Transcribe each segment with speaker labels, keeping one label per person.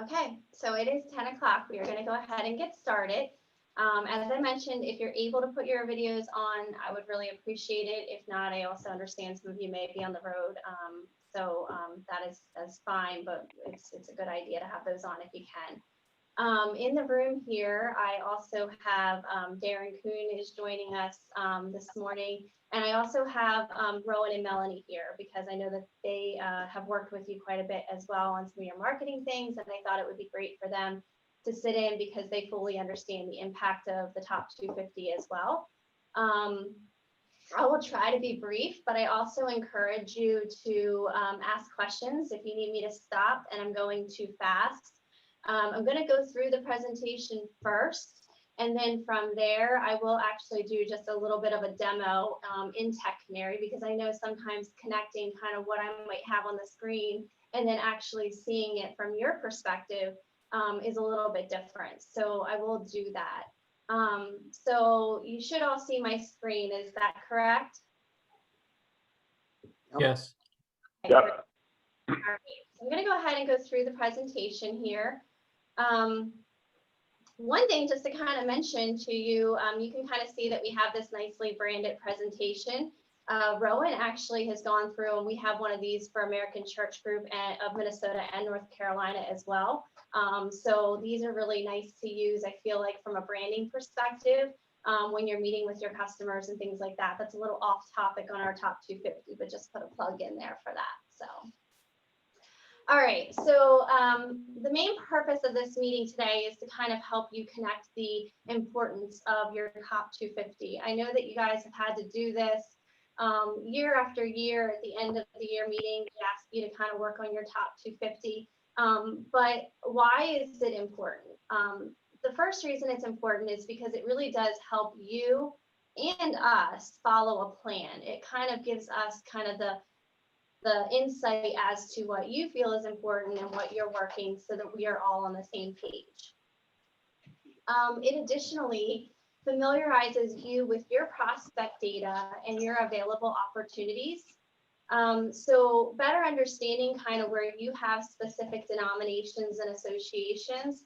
Speaker 1: Okay, so it is 10 o'clock. We are going to go ahead and get started. As I mentioned, if you're able to put your videos on, I would really appreciate it. If not, I also understand some of you may be on the road. That's fine, but it's a good idea to have those on if you can. In the room here, I also have Darren Kuhn is joining us this morning. And I also have Rowan and Melanie here because I know that they have worked with you quite a bit as well on some of your marketing things. And I thought it would be great for them to sit in because they fully understand the impact of the top 250 as well. I will try to be brief, but I also encourage you to ask questions if you need me to stop and I'm going too fast. I'm going to go through the presentation first, and then from there, I will actually do just a little bit of a demo in Tech Canary, because I know sometimes connecting kind of what I might have on the screen and then actually seeing it from your perspective is a little bit different. So I will do that. So you should all see my screen. Is that correct?
Speaker 2: Yes.
Speaker 1: Okay, yep. All right. So I'm going to go ahead and go through the presentation here. One thing just to kind of mention to you, you can kind of see that we have this nicely branded presentation. Rowan actually has gone through, and we have one of these for American Church Group of Minnesota and North Carolina as well. So these are really nice to use, I feel like, from a branding perspective, when you're meeting with your customers and things like that. That's a little off topic on our top 250, but just put a plug in there for that. So. All right, so the main purpose of this meeting today is to kind of help you connect the importance of your top 250. I know that you guys have had to do this year after year. At the end of the year meeting, we ask you to kind of work on your top 250. But why is it important? The first reason it's important is because it really does help you and us follow a plan. It kind of gives us kind of the insight as to what you feel is important and what you're working so that we are all on the same page. It additionally familiarizes you with your prospect data and your available opportunities. So better understanding kind of where you have specific denominations and associations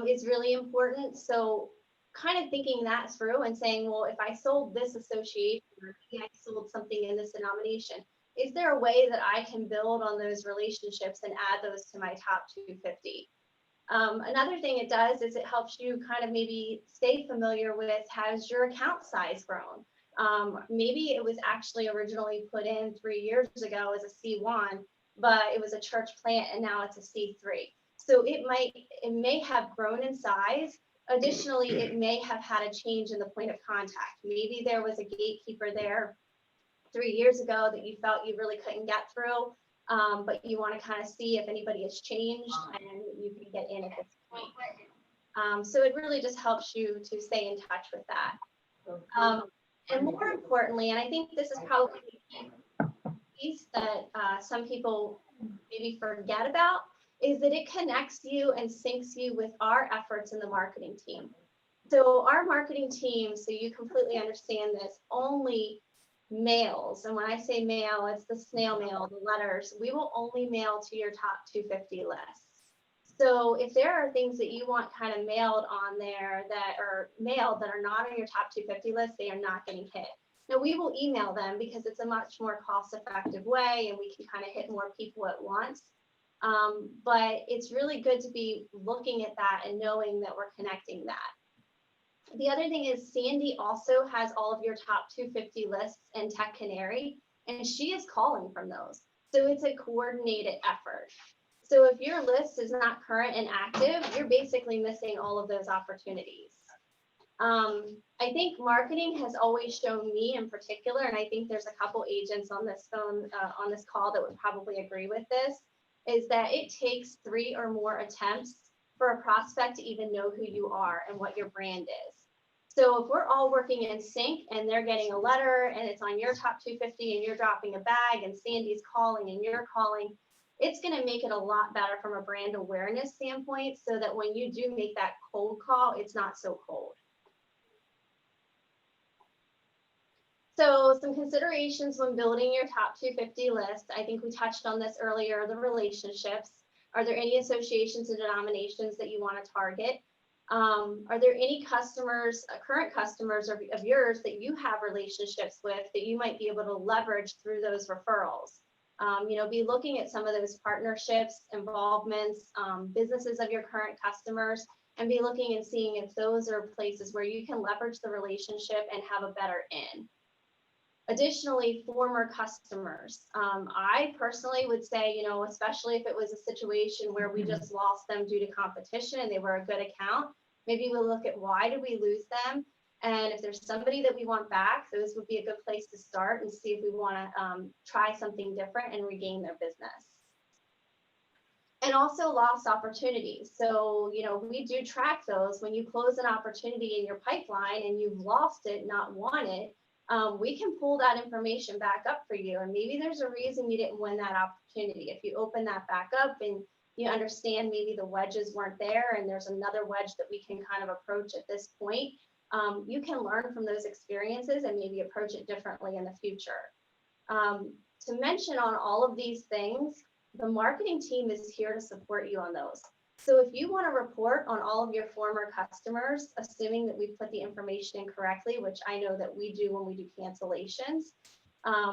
Speaker 1: is really important. So kind of thinking that through and saying, well, if I sold this association, or maybe I sold something in this denomination, is there a way that I can build on those relationships and add those to my top 250? Another thing it does is it helps you kind of maybe stay familiar with, has your account size grown? Maybe it was actually originally put in 3 years ago as a C1, but it was a church plant and now it's a C3. So it may have grown in size. Additionally, it may have had a change in the point of contact. Maybe there was a gatekeeper there 3 years ago that you felt you really couldn't get through, but you want to kind of see if anybody has changed and you can get in at this point. So it really just helps you to stay in touch with that. And more importantly, and I think this is probably the piece that some people maybe forget about, is that it connects you and syncs you with our efforts in the marketing team. So our marketing team, so you completely understand this, only mails, and when I say mail, it's the snail mail, the letters. We will only mail to your top 250 lists. So if there are things that you want kind of mailed on there that are mailed that are not on your top 250 list, they are not getting hit. Now we will email them because it's a much more cost-effective way and we can kind of hit more people at once. But it's really good to be looking at that and knowing that we're connecting that. The other thing is Sandy also has all of your top 250 lists in Tech Canary, and she is calling from those. So it's a coordinated effort. So if your list is not current and active, you're basically missing all of those opportunities. I think marketing has always shown me in particular, and I think there's a couple agents on this phone, on this call that would probably agree with this, is that it takes 3 or more attempts for a prospect to even know who you are and what your brand is. So if we're all working in sync and they're getting a letter and it's on your top 250 and you're dropping a bag and Sandy's calling and you're calling, it's going to make it a lot better from a brand awareness standpoint so that when you do make that cold call, it's not so cold. So some considerations when building your top 250 list, I think we touched on this earlier, the relationships. Are there any associations and denominations that you want to target? Are there any customers, current customers of yours that you have relationships with that you might be able to leverage through those referrals? Be looking at some of those partnerships, involvements, businesses of your current customers, and be looking and seeing if those are places where you can leverage the relationship and have a better in. Additionally, former customers. I personally would say, especially if it was a situation where we just lost them due to competition and they were a good account, maybe we'll look at why did we lose them? And if there's somebody that we want back, those would be a good place to start and see if we want to try something different and regain their business. And also lost opportunities. So, we do track those. When you close an opportunity in your pipeline and you've lost it, not won it, we can pull that information back up for you. And maybe there's a reason you didn't win that opportunity. If you open that back up and you understand maybe the wedges weren't there and there's another wedge that we can kind of approach at this point, you can learn from those experiences and maybe approach it differently in the future. To mention on all of these things, the marketing team is here to support you on those. So if you want to report on all of your former customers, assuming that we've put the information in correctly, which I know that we do when we do cancellations,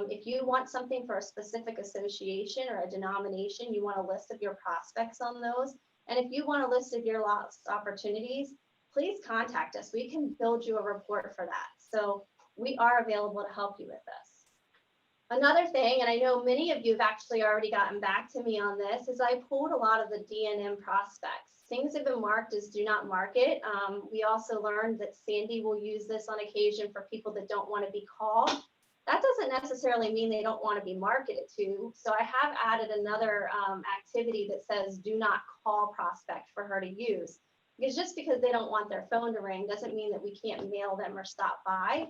Speaker 1: if you want something for a specific association or a denomination, you want a list of your prospects on those. And if you want a list of your lost opportunities, please contact us. We can build you a report for that. So we are available to help you with this. Another thing, and I know many of you have actually already gotten back to me on this, is I pulled a lot of the DNM prospects. Things have been marked as do not market. We also learned that Sandy will use this on occasion for people that don't want to be called. That doesn't necessarily mean they don't want to be marketed to. So I have added another activity that says do not call prospect for her to use. Because just because they don't want their phone to ring doesn't mean that we can't mail them or stop by.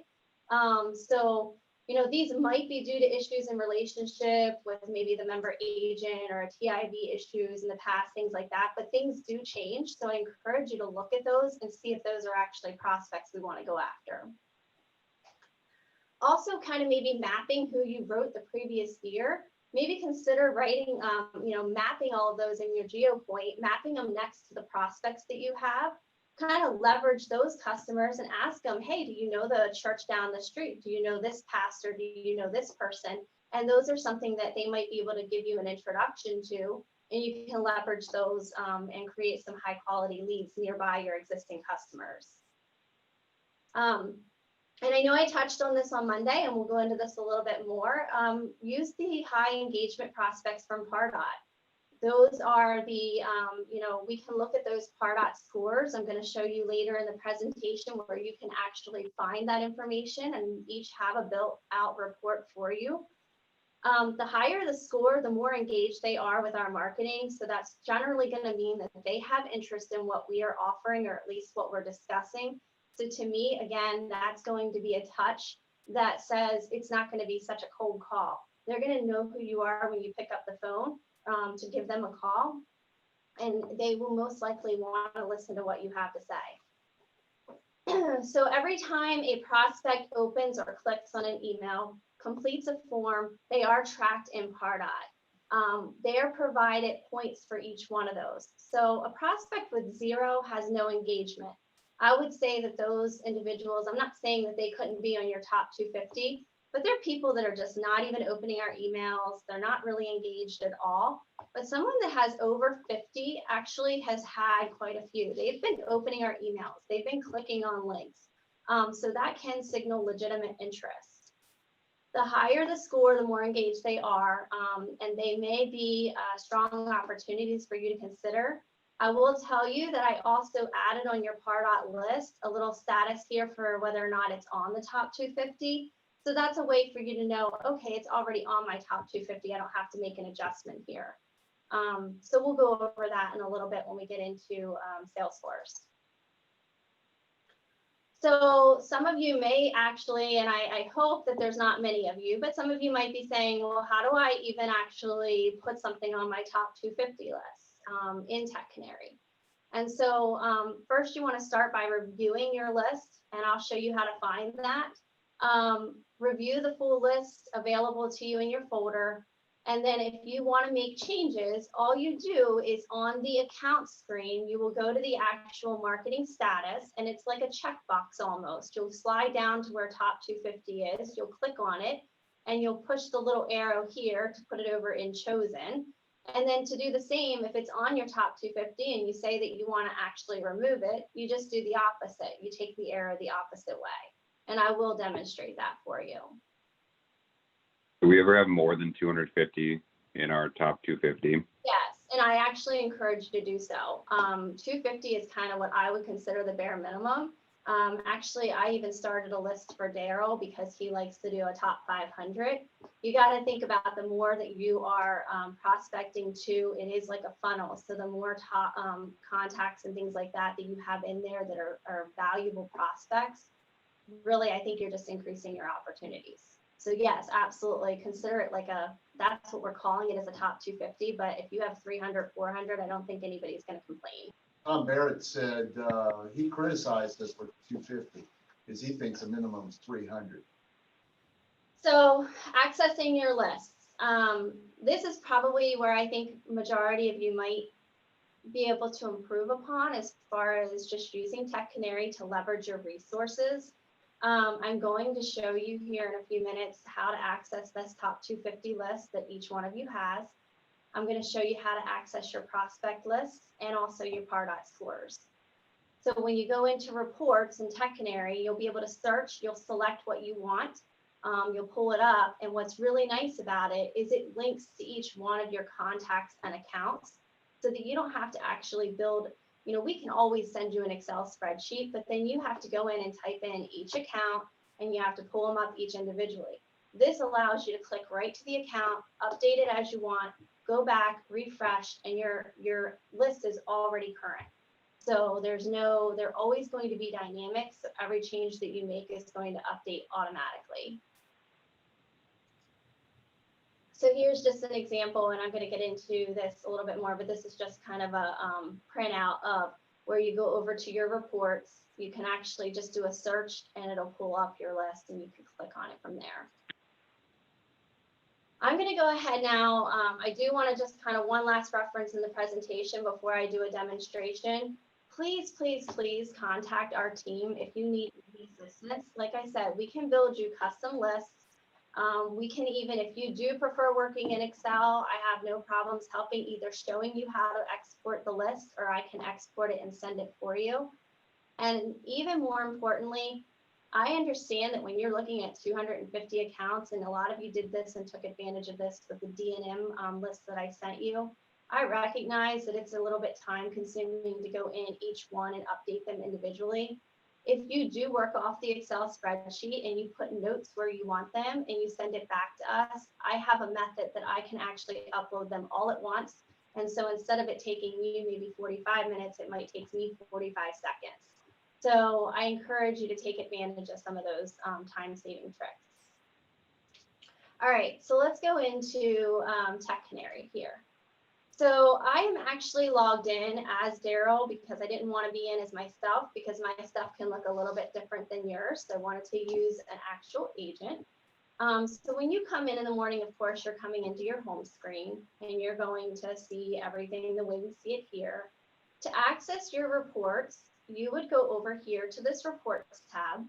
Speaker 1: These might be due to issues in relationship with maybe the member agent or a TIV issues in the past, things like that, but things do change. So I encourage you to look at those and see if those are actually prospects we want to go after. Also kind of maybe mapping who you wrote the previous year. Maybe consider writing, mapping all of those in your GeoPoint, mapping them next to the prospects that you have. Kind of leverage those customers and ask them, hey, do you know the church down the street? Do you know this pastor? Do you know this person? And those are something that they might be able to give you an introduction to, and you can leverage those and create some high quality leads nearby your existing customers. And I know I touched on this on Monday, and we'll go into this a little bit more. Use the high engagement prospects from Pardot. Those are the, we can look at those Pardot scores. I'm going to show you later in the presentation where you can actually find that information and each have a built out report for you. The higher the score, the more engaged they are with our marketing. So that's generally going to mean that they have interest in what we are offering, or at least what we're discussing. So to me, again, that's going to be a touch that says it's not going to be such a cold call. They're going to know who you are when you pick up the phone. To give them a call, and they will most likely want to listen to what you have to say. So every time a prospect opens or clicks on an email, completes a form, they are tracked in Pardot. They are provided points for each one of those. So a prospect with 0 has no engagement. I would say that those individuals, I'm not saying that they couldn't be on your top 250, but they're people that are just not even opening our emails. They're not really engaged at all. But someone that has over 50 actually has had quite a few. They've been opening our emails. They've been clicking on links. So that can signal legitimate interest. The higher the score, the more engaged they are, and they may be strong opportunities for you to consider. I will tell you that I also added on your Pardot list a little status here for whether or not it's on the top 250. So that's a way for you to know, okay, it's already on my top 250. I don't have to make an adjustment here. So we'll go over that in a little bit when we get into Salesforce. So some of you may actually, and I hope that there's not many of you, but some of you might be saying, well, how do I even actually put something on my top 250 list in Tech Canary? And so first you want to start by reviewing your list, and I'll show you how to find that. Review the full list available to you in your folder, And then if you want to make changes, all you do is on the account screen, you will go to the actual marketing status, and it's like a checkbox almost. You'll slide down to where top 250 is, you'll click on it, and you'll push the little arrow here to put it over in chosen. And then to do the same, if it's on your top 250 and you say that you want to actually remove it, you just do the opposite. You take the arrow the opposite way. And I will demonstrate that for you.
Speaker 2: Do we ever have more than 250 in our top 250?
Speaker 1: Yes, and I actually encourage you to do so. 250 is kind of what I would consider the bare minimum. Actually, I even started a list for Daryl because he likes to do a top 500. You got to think about the more that you are prospecting to, it is like a funnel. So the more top contacts and things like that that you have in there that are valuable prospects, really, I think you're just increasing your opportunities. So yes, absolutely. Consider it like that's what we're calling it as a top 250. But if you have 300, 400, I don't think anybody's going to complain.
Speaker 3: Tom Barrett said he criticized us for 250 because he thinks a minimum is 300.
Speaker 1: So accessing your lists. This is probably where I think majority of you might be able to improve upon as far as just using Tech Canary to leverage your resources. I'm going to show you here in a few minutes how to access this top 250 list that each one of you has. I'm going to show you how to access your prospect lists and also your Pardot scores. So when you go into reports in Tech Canary, you'll be able to search, you'll select what you want, you'll pull it up. And what's really nice about it is it links to each one of your contacts and accounts so that you don't have to actually build. We can always send you an Excel spreadsheet, but then you have to go in and type in each account and you have to pull them up each individually. This allows you to click right to the account, update it as you want, go back, refresh, and your list is already current. So they're always going to be dynamic. So every change that you make is going to update automatically. So here's just an example, and I'm going to get into this a little bit more, but this is just kind of a printout of where you go over to your reports. You can actually just do a search and it'll pull up your list and you can click on it from there. I'm going to go ahead now. I do want to just kind of one last reference in the presentation before I do a demonstration. Please, please, please contact our team if you need assistance. Like I said, we can build you custom lists. We can even, if you do prefer working in Excel, I have no problems helping either showing you how to export the list or I can export it and send it for you. And even more importantly, I understand that when you're looking at 250 accounts, and a lot of you did this and took advantage of this with the D&M list that I sent you, I recognize that it's a little bit time consuming to go in each one and update them individually. If you do work off the Excel spreadsheet and you put notes where you want them and you send it back to us, I have a method that I can actually upload them all at once. And so instead of it taking you maybe 45 minutes, it might take me 45 seconds. So I encourage you to take advantage of some of those time-saving tricks. All right, so let's go into Tech Canary here. So I am actually logged in as Daryl because I didn't want to be in as myself because my stuff can look a little bit different than yours. So I wanted to use an actual agent. So when you come in the morning, of course, you're coming into your home screen and you're going to see everything the way we see it here. To access your reports, you would go over here to this reports tab.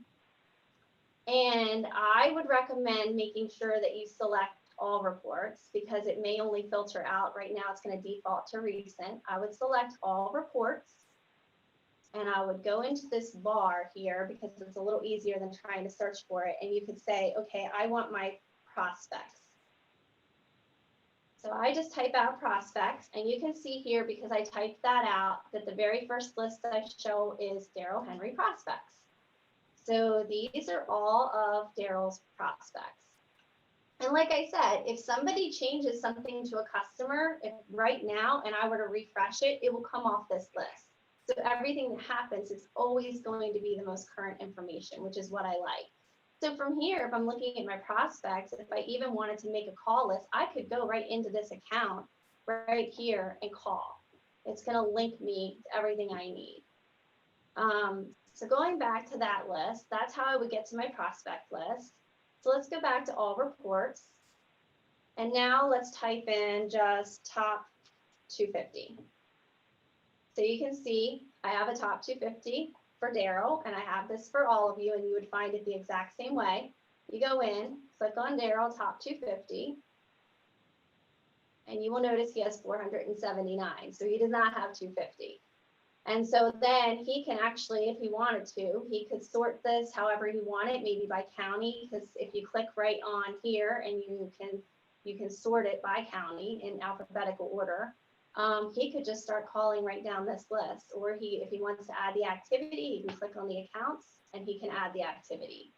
Speaker 1: And I would recommend making sure that you select all reports because it may only filter out. Right now, it's going to default to recent. I would select all reports and I would go into this bar here because it's a little easier than trying to search for it. And you could say, okay, I want my prospects. So I just type out prospects and you can see here because I typed that out that the very first list that I show is Daryl Henry prospects. So these are all of Daryl's prospects. And like I said, if somebody changes something to a customer, if right now, and I were to refresh it, it will come off this list. So everything that happens is always going to be the most current information, which is what I like. So from here, if I'm looking at my prospects, if I even wanted to make a call list, I could go right into this account right here and call. It's going to link me to everything I need. So going back to that list, that's how I would get to my prospect list. So let's go back to all reports. And now let's type in just top 250. So you can see I have a top 250 for Daryl, and I have this for all of you, and you would find it the exact same way. You go in, click on Daryl, top 250, and you will notice he has 479. So he does not have 250. And so then he can actually, if he wanted to, he could sort this however he wanted, maybe by county, because if you click right on here and you can sort it by county in alphabetical order, he could just start calling right down this list. Or if he wants to add the activity, he can click on the accounts and he can add the activity.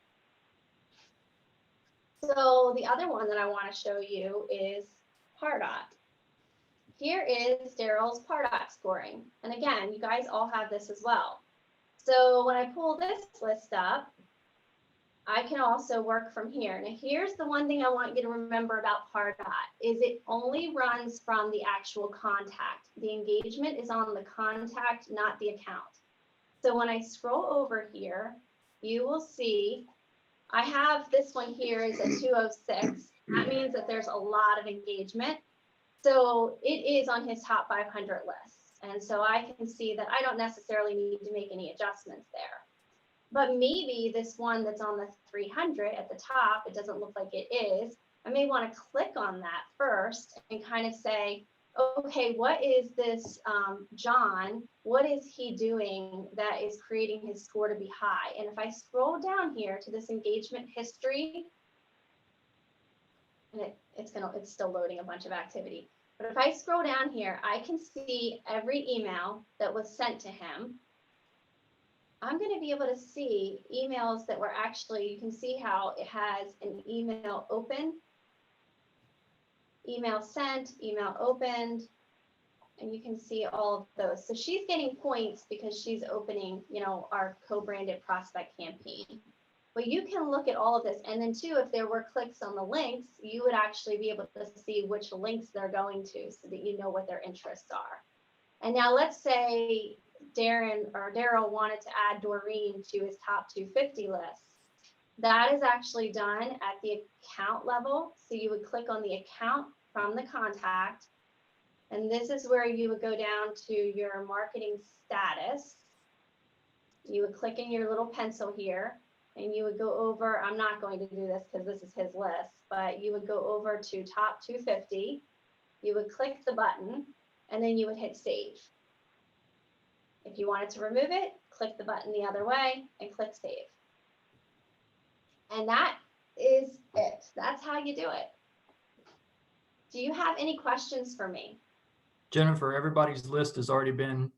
Speaker 1: So the other one that I want to show you is Pardot. Here is Daryl's Pardot scoring. And again, you guys all have this as well. So when I pull this list up, I can also work from here. Now here's the one thing I want you to remember about Pardot is it only runs from the actual contact. The engagement is on the contact, not the account. So when I scroll over here, you will see I have this one here is a 206. That means that there's a lot of engagement. So it is on his top 500 list. And so I can see that I don't necessarily need to make any adjustments there. But maybe this one that's on the 300 at the top, it doesn't look like it is. I may want to click on that first and kind of say, okay, what is this John? What is he doing that is creating his score to be high? And if I scroll down here to this engagement history, and it's still loading a bunch of activity. But if I scroll down here, I can see every email that was sent to him. I'm going to be able to see emails that were actually, you can see how it has an email open, email sent, email opened, and you can see all of those. So she's getting points because she's opening, our co-branded prospect campaign. But you can look at all of this. And then too, if there were clicks on the links, you would actually be able to see which links they're going to so that you know what their interests are. And now let's say Daryl wanted to add Doreen to his top 250 list. That is actually done at the account level. So you would click on the account from the contact. And this is where you would go down to your marketing status. You would click in your little pencil here. And you would go over, I'm not going to do this because this is his list, but you would go over to top 250, you would click the button, and then you would hit save. If you wanted to remove it, click the button the other way and click save. And that is it. That's how you do it. Do you have any questions for me?
Speaker 4: Jennifer, everybody's list has already been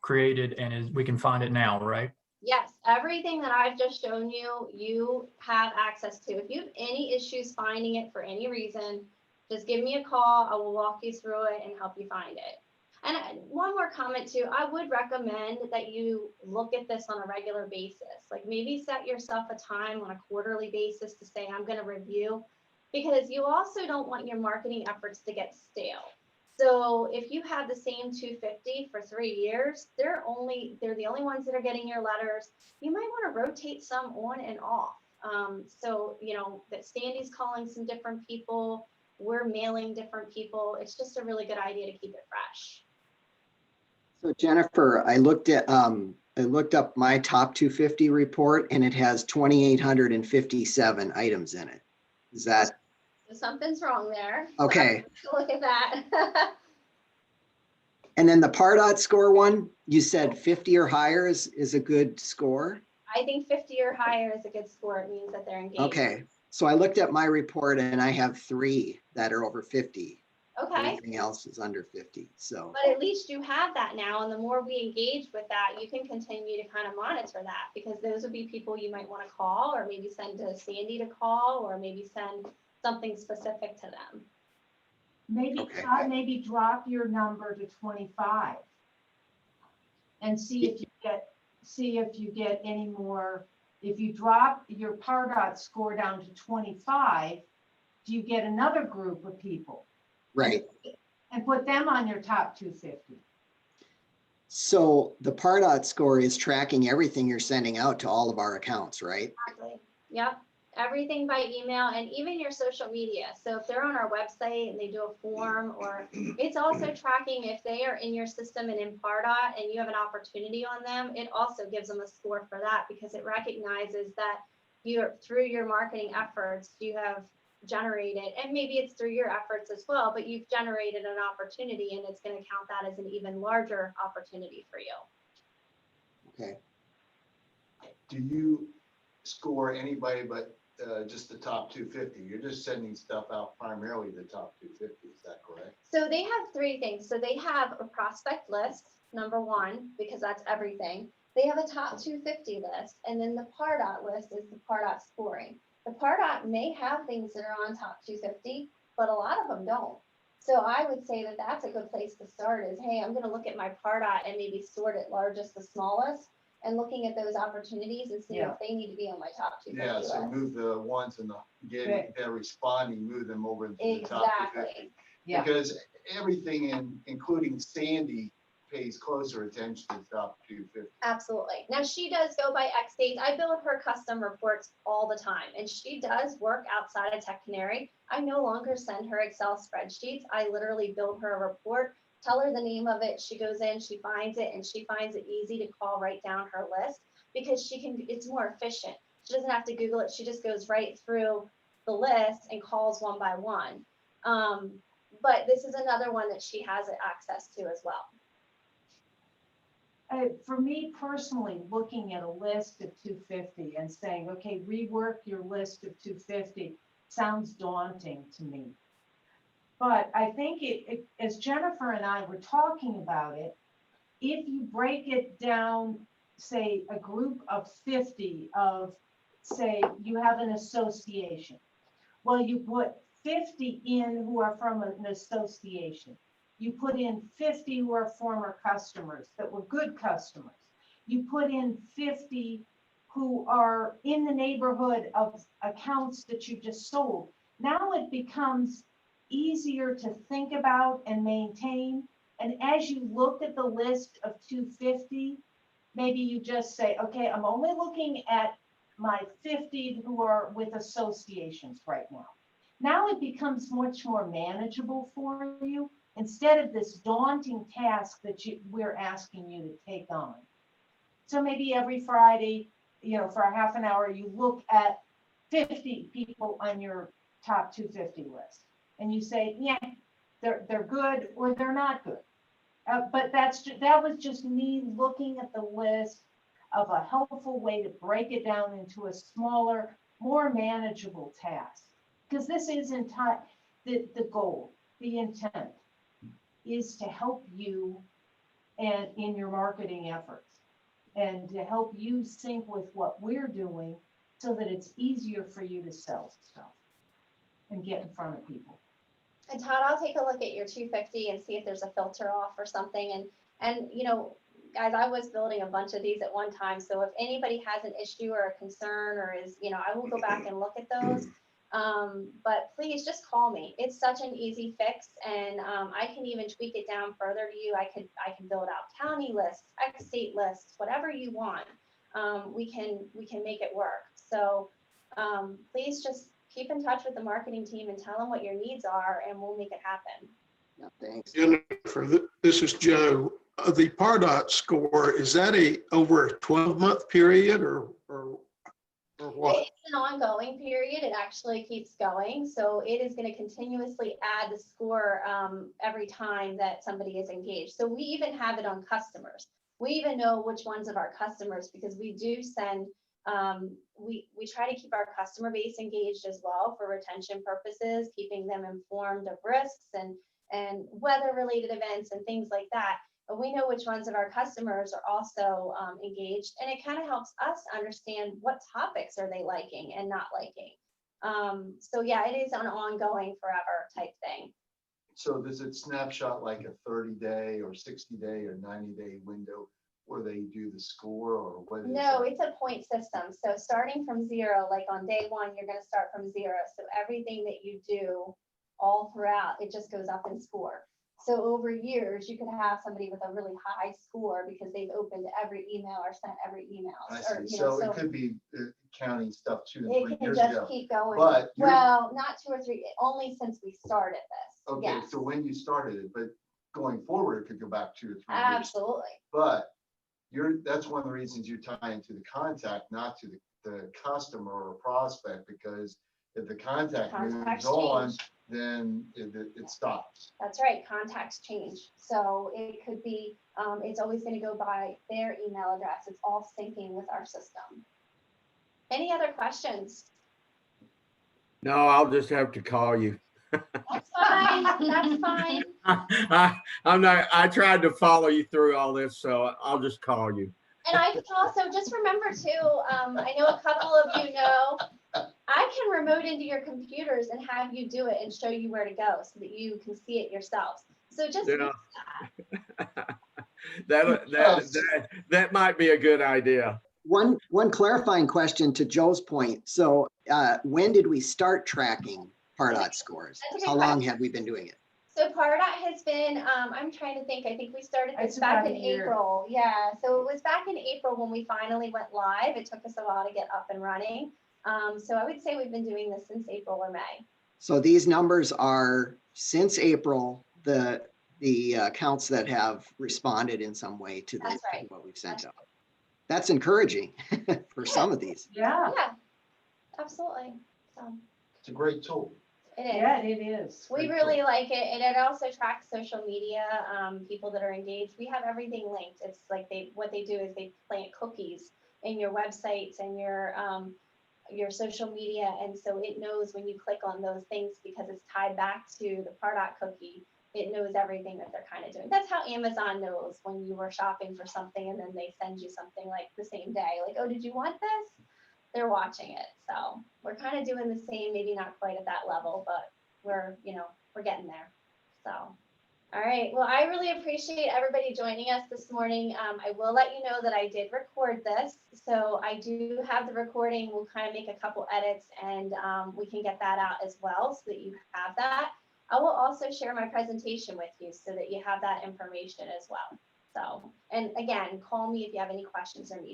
Speaker 4: created and we can find it now, right?
Speaker 1: Yes, everything that I've just shown you, you have access to. If you have any issues finding it for any reason, just give me a call. I will walk you through it and help you find it. And one more comment too, I would recommend that you look at this on a regular basis. Like maybe set yourself a time on a quarterly basis to say, I'm going to review, because you also don't want your marketing efforts to get stale. So if you have the same 250 for 3 years, they're the only ones that are getting your letters. You might want to rotate some on and off. So, that Sandy's calling some different people, we're mailing different people. It's just a really good idea to keep it fresh.
Speaker 5: So Jennifer, I looked up my top 250 report and it has 2,857 items in it. Is that?
Speaker 1: So something's wrong there.
Speaker 5: Okay.
Speaker 1: So look at that.
Speaker 5: And then the Pardot score one, you said 50 or higher is a good score?
Speaker 1: I think 50 or higher is a good score. It means that they're engaged.
Speaker 5: Okay. So I looked at my report and I have 3 that are over 50.
Speaker 1: Okay.
Speaker 5: Everything else is under 50. So.
Speaker 1: But at least you have that now. And the more we engage with that, you can continue to kind of monitor that, because those would be people you might want to call, or maybe send to Sandy to call, or maybe send something specific to them.
Speaker 6: Maybe,
Speaker 5: Okay.
Speaker 6: Todd, maybe drop your number to 25 and see if you get any more. If you drop your Pardot score down to 25, do you get another group of people?
Speaker 5: Right.
Speaker 6: And put them on your top 250.
Speaker 5: So the Pardot score is tracking everything you're sending out to all of our accounts, right?
Speaker 1: Exactly. Yep. everything by email, and even your social media. So if they're on our website and they do a form, or it's also tracking if they are in your system and in Pardot and you have an opportunity on them, it also gives them a score for that, because it recognizes that you're, through your marketing efforts, you have generated, and maybe it's through your efforts as well, but you've generated an opportunity, and it's going to count that as an even larger opportunity for you.
Speaker 5: Okay.
Speaker 3: Do you score anybody but just the top 250? You're just sending stuff out primarily the top 250, is that correct?
Speaker 1: So they have three things. So they have a prospect list, number one, because that's everything. They have a top 250 list, and then the Pardot list is the Pardot scoring. The Pardot may have things that are on top 250, but a lot of them don't. So I would say that that's a good place to start is, hey, I'm going to look at my Pardot and maybe sort it largest to smallest, and looking at those opportunities and see if they need to be on my top 250
Speaker 3: Yeah, so
Speaker 1: list.
Speaker 3: move the ones in the getting, they're responding, move them over into the top 250.
Speaker 1: Exactly.
Speaker 6: Yeah.
Speaker 3: Because everything including Sandy, pays closer attention to the top 250.
Speaker 1: Absolutely. Now she does go by X dates. I build her custom reports all the time, and she does work outside of Tech Canary. I no longer send her Excel spreadsheets. I literally build her a report, tell her the name of it. She goes in, she finds it, and she finds it easy to call right down her list, because she can, it's more efficient. She doesn't have to Google it. She just goes right through the list and calls one by one. But this is another one that she has access to as well.
Speaker 6: For me personally, looking at a list of 250 and saying, okay, rework your list of 250 sounds daunting to me. But I think as Jennifer and I were talking about it, if you break it down, say a group of 50 of, say you have an association. Well, you put 50 in who are from an association. You put in 50 who are former customers that were good customers. You put in 50 who are in the neighborhood of accounts that you just sold. Now it becomes easier to think about and maintain. And as you look at the list of 250, maybe you just say, okay, I'm only looking at my 50 who are with associations right now. Now it becomes much more manageable for you, instead of this daunting task that we're asking you to take on. So maybe every Friday, for a half an hour, you look at 50 people on your top 250 list, and you say, yeah, they're good or they're not good. But that was just me looking at the list of a helpful way to break it down into a smaller, more manageable task. Because this is the goal, the intent is to help you and in your marketing efforts, and to help you sync with what we're doing so that it's easier for you to sell stuff and get in front of people.
Speaker 1: And Todd, I'll take a look at your 250 and see if there's a filter off or something. And guys, I was building a bunch of these at one time. So if anybody has an issue or a concern or is, I will go back and look at those. But please just call me. It's such an easy fix, and I can even tweak it down further to you. I can build out county lists, ex-state lists, whatever you want. We can make it work. So please just keep in touch with the marketing team and tell them what your needs are, and we'll make it happen.
Speaker 5: No, thanks.
Speaker 7: Jennifer, this is Joe. The Pardot score, is that over a 12-month period or what?
Speaker 1: It's an ongoing period. It actually keeps going. So it is going to continuously add the score every time that somebody is engaged. So we even have it on customers. We even know which ones of our customers, because we do send, we try to keep our customer base engaged as well for retention purposes, keeping them informed of risks and weather related events and things like that. But we know which ones of our customers are also engaged, and it kind of helps us understand what topics are they liking and not liking. So yeah, it is an ongoing forever type thing.
Speaker 3: So does it snapshot like a 30-day or 60-day or 90-day window where they do the score, or what?
Speaker 1: No, it's a point system. So starting from zero, like on day one, you're going to start from zero. So everything that you do all throughout, it just goes up in score. So over years, you could have somebody with a really high score because they've opened every email or sent every email.
Speaker 3: I
Speaker 1: Or,
Speaker 3: see.
Speaker 1: you know,
Speaker 3: So it could be counting stuff 2 and 3
Speaker 1: it can
Speaker 3: years
Speaker 1: just
Speaker 3: ago.
Speaker 1: keep going.
Speaker 3: But you're-
Speaker 1: Well, not 2 or 3, only since we started this.
Speaker 3: Okay,
Speaker 1: Yes,
Speaker 3: so when you started it, but going forward, it could go back 2 or 3 years.
Speaker 1: absolutely.
Speaker 3: But that's one of the reasons you tie into the contact, not to the customer or prospect, because if the contact
Speaker 1: Contacts
Speaker 3: moves on,
Speaker 1: change.
Speaker 3: then it stops.
Speaker 1: That's right, contacts change. So it could be, it's always gonna go by their email address. It's all syncing with our system. Any other questions?
Speaker 8: No, I'll just have to call you.
Speaker 1: That's fine, that's fine.
Speaker 8: I tried to follow you through all this, so I'll just call you.
Speaker 1: And I can also, just remember too, I know a couple of you know, I can remote into your computers and have you do it and show you where to go so that you can see it yourselves. So just use
Speaker 8: Yeah.
Speaker 1: that.
Speaker 8: That might be a good idea.
Speaker 5: One clarifying question to Joe's point. So when did we start tracking Pardot scores?
Speaker 1: That's a good
Speaker 5: How long
Speaker 1: question.
Speaker 5: have we been doing it?
Speaker 1: So Pardot has been, I'm trying to think, I think we started this
Speaker 6: It's
Speaker 1: back
Speaker 6: about
Speaker 1: in
Speaker 6: a year.
Speaker 1: April. Yeah, so it was back in April when we finally went live. It took us a while to get up and running. So I would say we've been doing this since April or May.
Speaker 5: So these numbers are since April, the accounts that have responded in some way to
Speaker 1: That's right.
Speaker 5: what we've sent out. That's encouraging for some of these.
Speaker 6: Yeah,
Speaker 1: Yeah, absolutely. So
Speaker 3: It's a great tool.
Speaker 1: it is.
Speaker 6: yeah, it is.
Speaker 1: We really like it, and it also tracks social media, people that are engaged. We have everything linked. It's like what they do is they plant cookies in your websites and your social media, and so it knows when you click on those things because it's tied back to the Pardot cookie. It knows everything that they're kind of doing. That's how Amazon knows when you were shopping for something and then they send you something like the same day, like, oh, did you want this? They're watching it. So we're kind of doing the same, maybe not quite at that level, but we're getting there. So, all right. Well, I really appreciate everybody joining us this morning. I will let you know that I did record this. So I do have the recording. We'll kind of make a couple edits and we can get that out as well so that you have that. I will also share my presentation with you so that you have that information as well. So, and again, call me if you have any questions or need